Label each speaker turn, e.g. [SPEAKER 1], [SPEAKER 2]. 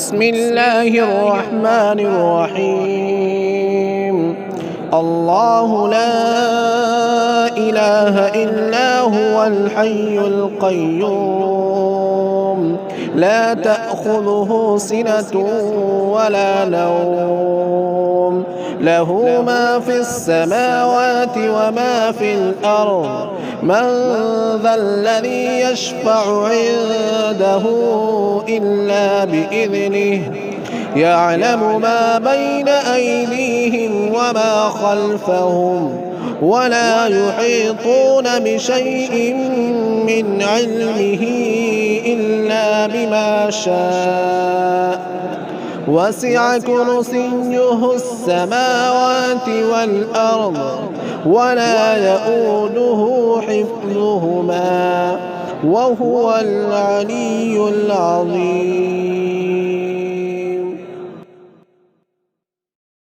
[SPEAKER 1] بسم الله الرحمن الرحيم. الله لا إله إلا هو الحي القيوم لا تأخذه سنة ولا نوم له ما في السماوات وما في الأرض من ذا الذي يشفع عنده إلا بإذنه يعلم ما بين أيديهم وما خلفهم ولا يحيطون بشيء من علمه إلا بما شاء وسع كرسيه السماوات والأرض ولا يؤوده حفظهما وهو العلي العظيم.